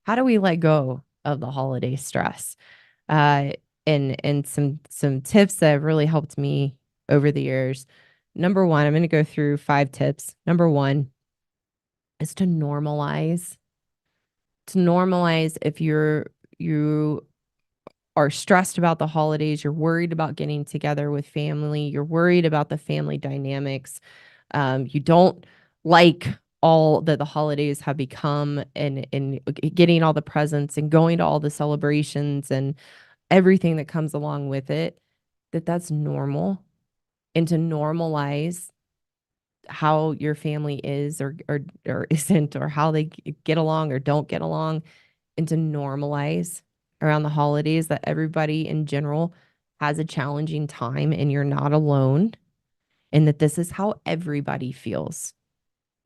how do we let go of the holiday stress? Uh, and some tips that have really helped me over the years. Number one, I'm going to go through 5 tips. Number one is to normalize if you are stressed about the holidays, you're worried about getting together with family, you're worried about the family dynamics, you don't like all that the holidays have become, and getting all the presents and going to all the celebrations and everything that comes along with it, that's normal, and to normalize how your family is or isn't, or how they get along or don't get along, and to normalize around the holidays that everybody in general has a challenging time and you're not alone, and that this is how everybody feels.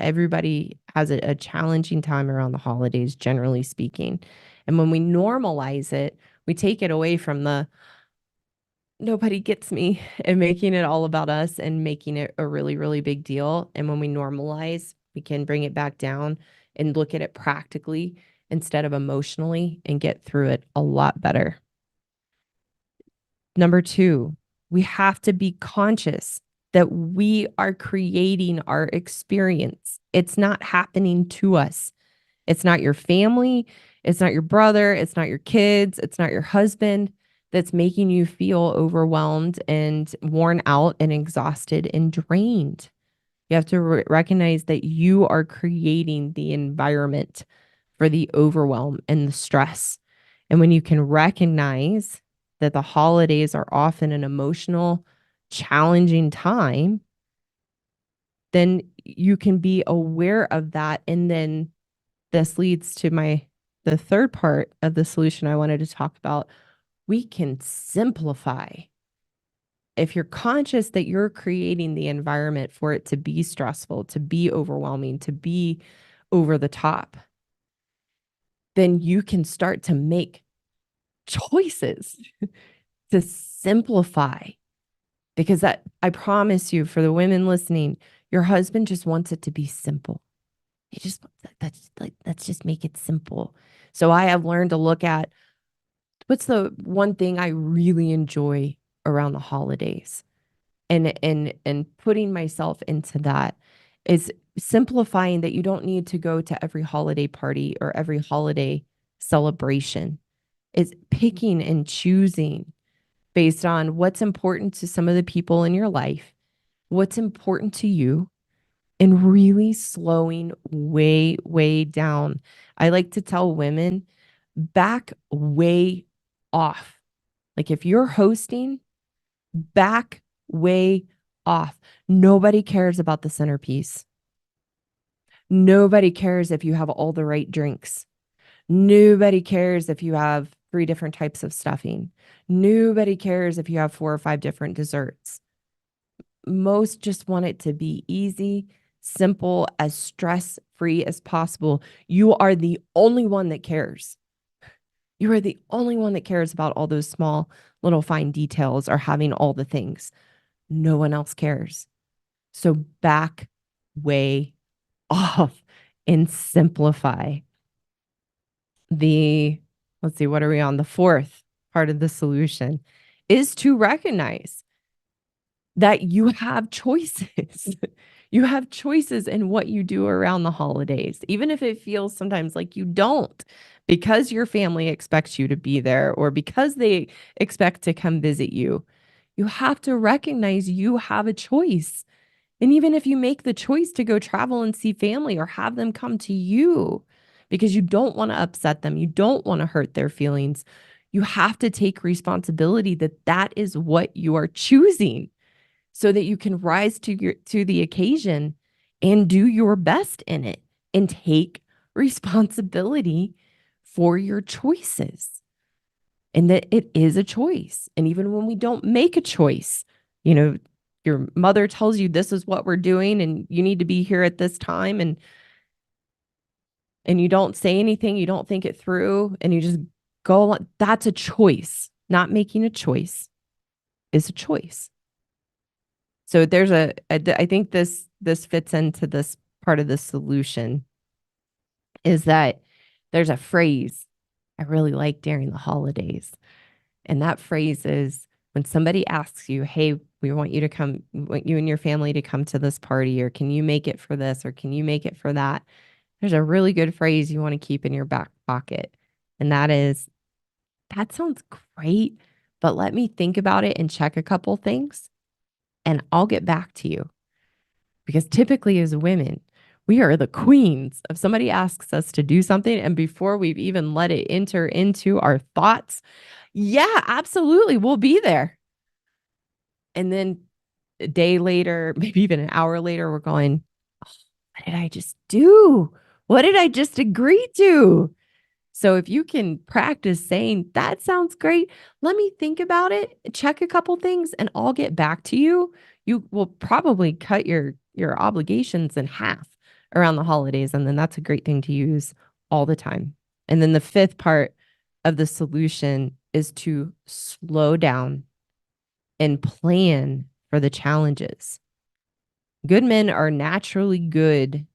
Everybody has a challenging time around the holidays, generally speaking. And when we normalize it, we take it away from the nobody gets me and making it all about us and making it a really, really big deal. And when we normalize, we can bring it back down and look at it practically instead of emotionally and get through it a lot better. Number two, we have to be conscious that we are creating our experience. It's not happening to us. It's not your family. It's not your brother. It's not your kids. It's not your husband that's making you feel overwhelmed and worn out and exhausted and drained. You have to recognize that you are creating the environment for the overwhelm and the stress. And when you can recognize that the holidays are often an emotional, challenging time, then you can be aware of that. And then this leads to the third part of the solution I wanted to talk about. We can simplify. If you're conscious that you're creating the environment for it to be stressful, to be overwhelming, to be over the top, then you can start to make choices to simplify. Because that, I promise you, for the women listening, your husband just wants it to be simple. He just, that's like, let's just make it simple. So I have learned to look at what's the one thing I really enjoy around the holidays, and putting myself into that is simplifying that you don't need to go to every holiday party or every holiday celebration. It's picking and choosing based on what's important to some of the people in your life, what's important to you, and really slowing way, way down. I like to tell women, back way off. Like if you're hosting, back way off. Nobody cares about the centerpiece. Nobody cares if you have all the right drinks. Nobody cares if you have 3 different types of stuffing. Nobody cares if you have 4 or 5 different desserts. Most just want it to be easy, simple, as stress free as possible. You are the only one that cares. You are the only one that cares about all those small little fine details or having all the things. No one else cares. So back way off and simplify. The, let's see, what are we on? The fourth part of the solution is to recognize that you have choices. You have choices in what you do around the holidays, even if it feels sometimes like you don't, because your family expects you to be there or because they expect to come visit you. You have to recognize you have a choice. And even if you make the choice to go travel and see family or have them come to you because you don't want to upset them, you don't want to hurt their feelings, you have to take responsibility that that is what you are choosing, so that you can rise to the occasion and do your best in it and take responsibility for your choices, and that it is a choice. And even when we don't make a choice, you know, your mother tells you this is what we're doing and you need to be here at this time, and you don't say anything, you don't think it through, and you just go along. That's a choice. Not making a choice is a choice. So there's I think this fits into this part of the solution, is that There's a phrase I really like during the holidays. And that phrase is when somebody asks you, hey, we want you to come, we want you and your family to come to this party, or can you make it for this, or can you make it for that? There's a really good phrase you want to keep in your back pocket. And that is, that sounds great, but let me think about it and check a couple things and I'll get back to you. Because typically, as women, we are the queens. If somebody asks us to do something, and before we've even let it enter into our thoughts, yeah, absolutely, we'll be there. And then a day later, maybe even an hour later, we're going, oh, what did I just do? What did I just agree to? So if you can practice saying, that sounds great, let me think about it, check a couple things, and I'll get back to you. You will probably cut your obligations in half around the holidays. And then that's a great thing to use all the time. And then the fifth part of the solution is to slow down and plan for the challenges. Good men are naturally good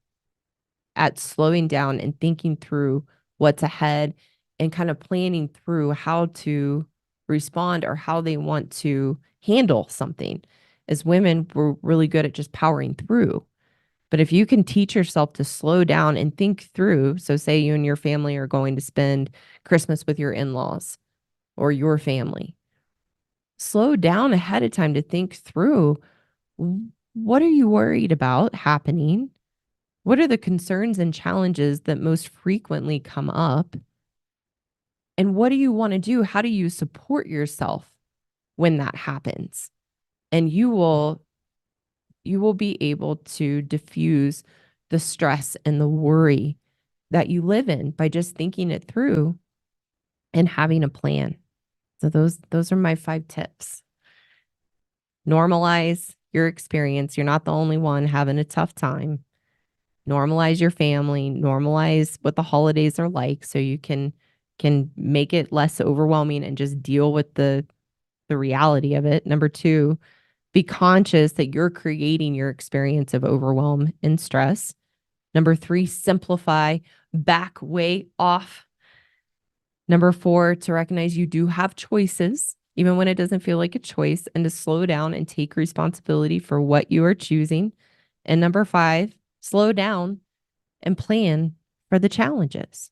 at slowing down and thinking through what's ahead and kind of planning through how to respond or how they want to handle something. As women, we're really good at just powering through. But if you can teach yourself to slow down and think through, so say you and your family are going to spend Christmas with your in laws or your family, slow down ahead of time to think through, what are you worried about happening? What are the concerns and challenges that most frequently come up? And what do you want to do? How do you support yourself when that happens? And you will be able to diffuse the stress and the worry that you live in by just thinking it through and having a plan. So those are my 5 tips. Normalize your experience. You're not the only one having a tough time. Normalize your family, normalize what the holidays are like so you can make it less overwhelming and just deal with the reality of it. Number 2, be conscious that you're creating your experience of overwhelm and stress. Number 3, simplify, back way off. Number 4, to recognize you do have choices, even when it doesn't feel like a choice, and to slow down and take responsibility for what you are choosing. And number 5, slow down and plan for the challenges.